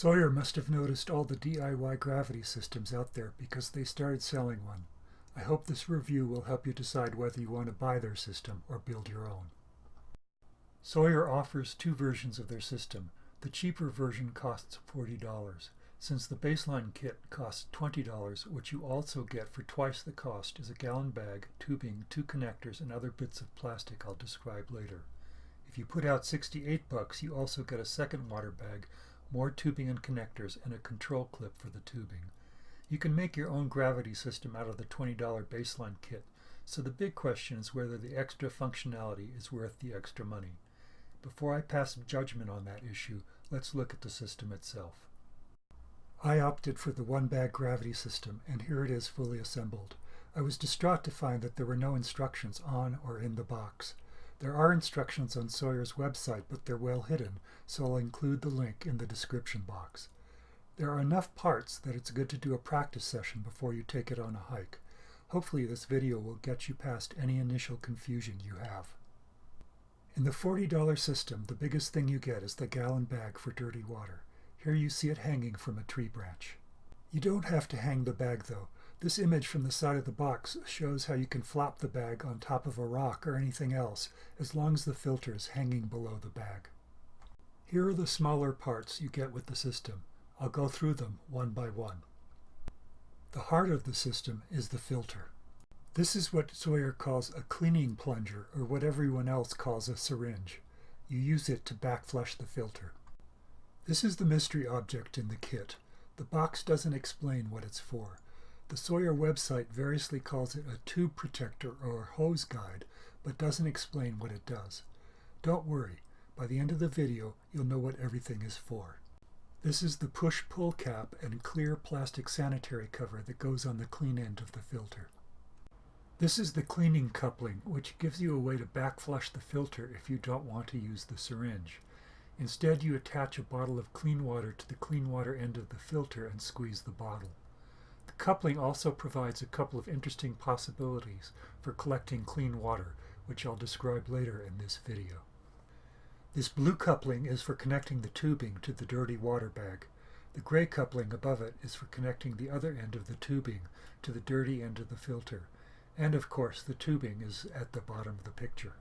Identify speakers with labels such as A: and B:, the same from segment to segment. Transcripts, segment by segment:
A: Sawyer must have noticed all the DIY gravity systems out there because they started selling one. I hope this review will help you decide whether you want to buy their system or build your own. Sawyer offers two versions of their system. The cheaper version costs $40. Since the baseline kit costs $20, what you also get for twice the cost is a gallon bag, tubing, two connectors, and other bits of plastic I'll describe later. If you put out $68, you also get a second water bag, more tubing and connectors, and a control clip for the tubing. You can make your own gravity system out of the $20 baseline kit, so the big question is whether the extra functionality is worth the extra money. Before I pass judgment on that issue, let's look at the system itself. I opted for the one-bag gravity system, and here it is fully assembled. I was distraught to find that there were no instructions on or in the box. There are instructions on Sawyer's website, but they're well hidden, so I'll include the link in the description box. There are enough parts that it's good to do a practice session before you take it on a hike. Hopefully this video will get you past any initial confusion you have. In the $40 system, the biggest thing you get is the gallon bag for dirty water. Here you see it hanging from a tree branch. You don't have to hang the bag though. This image from the side of the box shows how you can flop the bag on top of a rock or anything else as long as the filter is hanging below the bag. Here are the smaller parts you get with the system. I'll go through them one by one. The heart of the system is the filter. This is what Sawyer calls a cleaning plunger, or what everyone else calls a syringe. You use it to backflush the filter. This is the mystery object in the kit. The box doesn't explain what it's for. The Sawyer website variously calls it a tube protector or hose guide, but doesn't explain what it does. Don't worry, by the end of the video you'll know what everything is for. This is the push-pull cap and clear plastic sanitary cover that goes on the clean end of the filter. This is the cleaning coupling, which gives you a way to backflush the filter if you don't want to use the syringe. Instead, you attach a bottle of clean water to the clean water end of the filter and squeeze the bottle. The coupling also provides a couple of interesting possibilities for collecting clean water, which I'll describe later in this video. This blue coupling is for connecting the tubing to the dirty water bag. The gray coupling above it is for connecting the other end of the tubing to the dirty end of the filter. And of course, the tubing is at the bottom of the picture.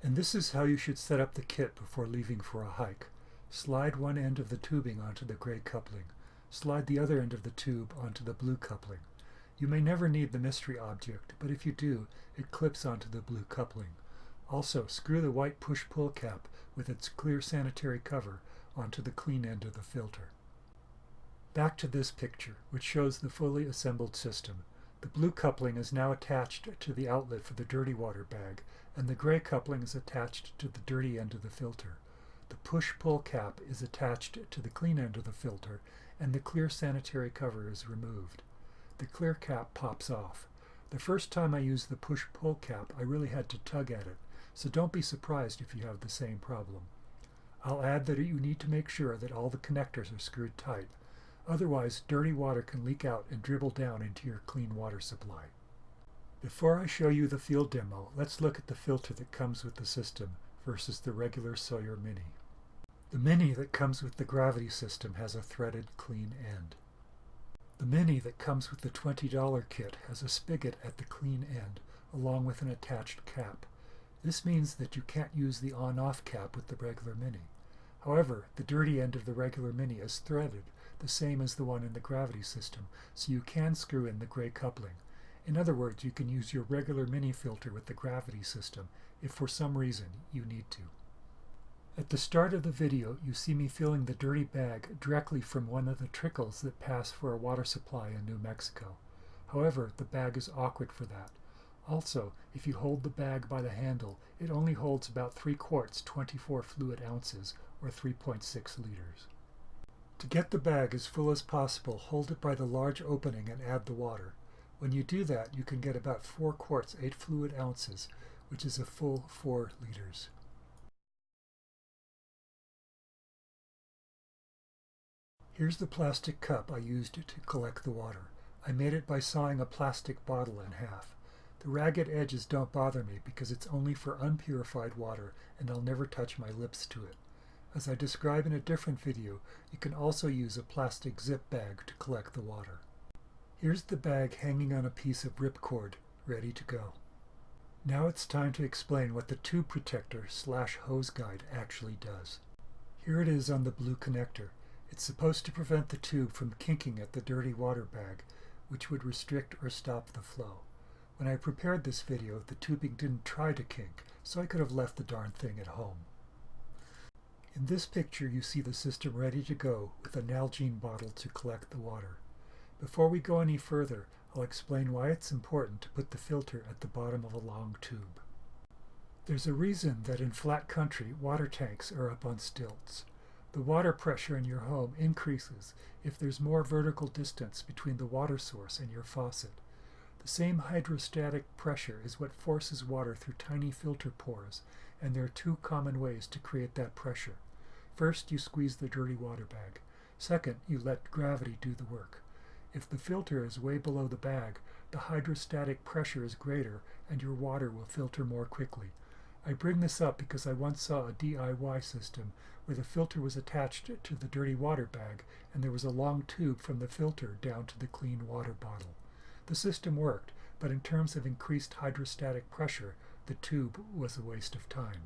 A: And this is how you should set up the kit before leaving for a hike. Slide one end of the tubing onto the gray coupling. Slide the other end of the tube onto the blue coupling. You may never need the mystery object, but if you do, it clips onto the blue coupling. Also, screw the white push-pull cap with its clear sanitary cover onto the clean end of the filter. Back to this picture, which shows the fully assembled system. The blue coupling is now attached to the outlet for the dirty water bag, and the gray coupling is attached to the dirty end of the filter. The push-pull cap is attached to the clean end of the filter, and the clear sanitary cover is removed. The clear cap pops off. The first time I used the push-pull cap, I really had to tug at it, so don't be surprised if you have the same problem. I'll add that you need to make sure that all the connectors are screwed tight. Otherwise, dirty water can leak out and dribble down into your clean water supply. Before I show you the field demo, let's look at the filter that comes with the system versus the regular Sawyer Mini. The Mini that comes with the gravity system has a threaded clean end. The Mini that comes with the $20 kit has a spigot at the clean end, along with an attached cap. This means that you can't use the on-off cap with the regular Mini. However, the dirty end of the regular Mini is threaded, the same as the one in the gravity system, so you can screw in the gray coupling. In other words, you can use your regular Mini filter with the gravity system if for some reason you need to. At the start of the video, you see me filling the dirty bag directly from one of the trickles that pass for a water supply in New Mexico. However, the bag is awkward for that. Also, if you hold the bag by the handle, it only holds about 3 quarts, 24 fluid ounces, or 3.6 liters. To get the bag as full as possible, hold it by the large opening and add the water. When you do that, you can get about 4 quarts, 8 fluid ounces, which is a full 4 liters. Here's the plastic cup I used to collect the water. I made it by sawing a plastic bottle in half. The ragged edges don't bother me because it's only for unpurified water and I'll never touch my lips to it. As I describe in a different video, you can also use a plastic zip bag to collect the water. Here's the bag hanging on a piece of ripcord, ready to go. Now it's time to explain what the tube protector / hose guide actually does. Here it is on the blue connector. It's supposed to prevent the tube from kinking at the dirty water bag, which would restrict or stop the flow. When I prepared this video, the tubing didn't try to kink, so I could have left the darn thing at home. In this picture you see the system ready to go with a Nalgene bottle to collect the water. Before we go any further, I'll explain why it's important to put the filter at the bottom of a long tube. There's a reason that in flat country water tanks are up on stilts. The water pressure in your home increases if there's more vertical distance between the water source and your faucet. The same hydrostatic pressure is what forces water through tiny filter pores, and there are two common ways to create that pressure. First, you squeeze the dirty water bag. Second, you let gravity do the work. If the filter is way below the bag, the hydrostatic pressure is greater and your water will filter more quickly. I bring this up because I once saw a DIY system where the filter was attached to the dirty water bag and there was a long tube from the filter down to the clean water bottle. The system worked, but in terms of increased hydrostatic pressure, the tube was a waste of time.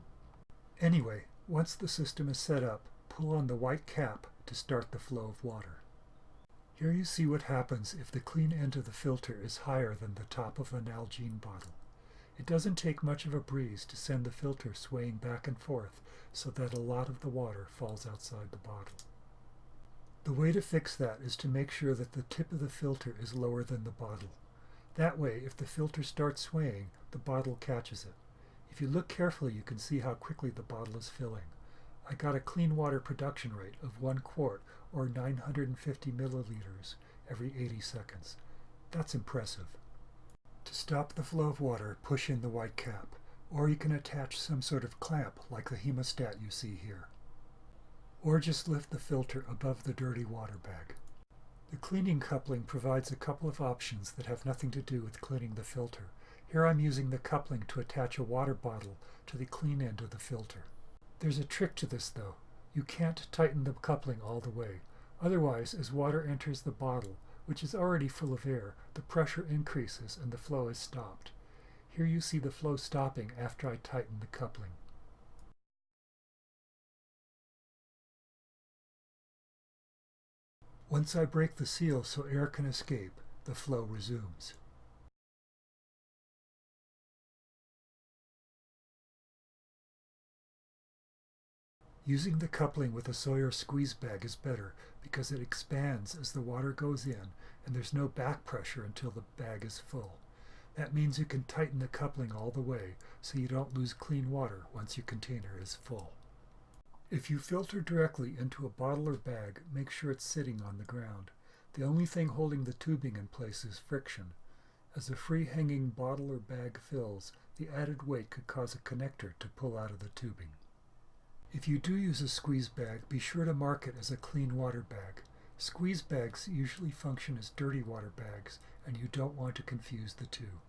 A: Anyway, once the system is set up, pull on the white cap to start the flow of water. Here you see what happens if the clean end of the filter is higher than the top of a Nalgene bottle. It doesn't take much of a breeze to send the filter swaying back and forth so that a lot of the water falls outside the bottle. The way to fix that is to make sure that the tip of the filter is lower than the bottle. That way, if the filter starts swaying, the bottle catches it. If you look carefully, you can see how quickly the bottle is filling. I got a clean water production rate of 1 quart or 950 milliliters every 80 seconds. That's impressive. To stop the flow of water, push in the white cap, or you can attach some sort of clamp like the hemostat you see here. Or just lift the filter above the dirty water bag. The cleaning coupling provides a couple of options that have nothing to do with cleaning the filter. Here I'm using the coupling to attach a water bottle to the clean end of the filter. There's a trick to this though. You can't tighten the coupling all the way. Otherwise, as water enters the bottle, which is already full of air, the pressure increases and the flow is stopped. Here you see the flow stopping after I tighten the coupling. Once I break the seal so air can escape, the flow resumes. Using the coupling with a Sawyer squeeze bag is better because it expands as the water goes in and there's no back pressure until the bag is full. That means you can tighten the coupling all the way so you don't lose clean water once your container is full. If you filter directly into a bottle or bag, make sure it's sitting on the ground. The only thing holding the tubing in place is friction. As a free-hanging bottle or bag fills, the added weight could cause a connector to pull out of the tubing. If you do use a squeeze bag, be sure to mark it as a clean water bag. Squeeze bags usually function as dirty water bags, and you don't want to confuse the two.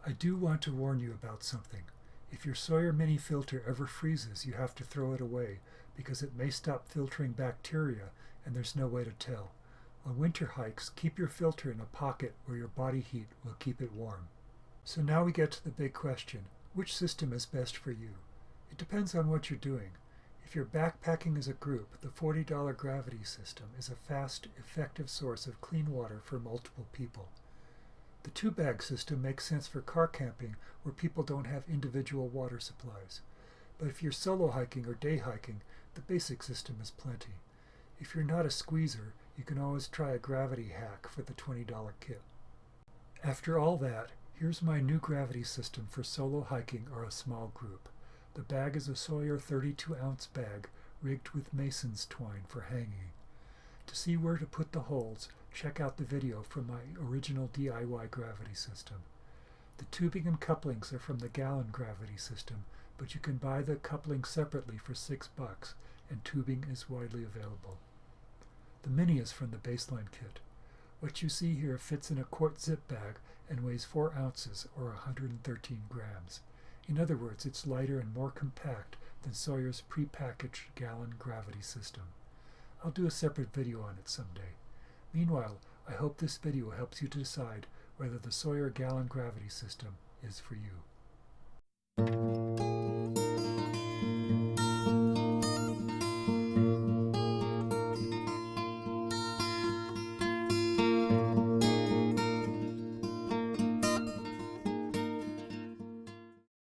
A: I do want to warn you about something. If your Sawyer mini filter ever freezes, you have to throw it away because it may stop filtering bacteria and there's no way to tell. On winter hikes, keep your filter in a pocket where your body heat will keep it warm. So now we get to the big question. Which system is best for you? It depends on what you're doing. If you're backpacking as a group, the $40 gravity system is a fast, effective source of clean water for multiple people. The two-bag system makes sense for car camping where people don't have individual water supplies. But if you're solo hiking or day hiking, the basic system is plenty. If you're not a squeezer, you can always try a gravity hack for the $20 kit. After all that, here's my new gravity system for solo hiking or a small group. The bag is a Sawyer 32-ounce bag rigged with mason's twine for hanging. To see where to put the holes, check out the video from my original DIY gravity system. The tubing and couplings are from the gallon gravity system, but you can buy the coupling separately for $6, and tubing is widely available. The mini is from the baseline kit. What you see here fits in a quart zip bag and weighs 4 ounces or 113 grams. In other words, it's lighter and more compact than Sawyer's pre-packaged gallon gravity system. I'll do a separate video on it someday. Meanwhile, I hope this video helps you to decide whether the Sawyer gallon gravity system is for you.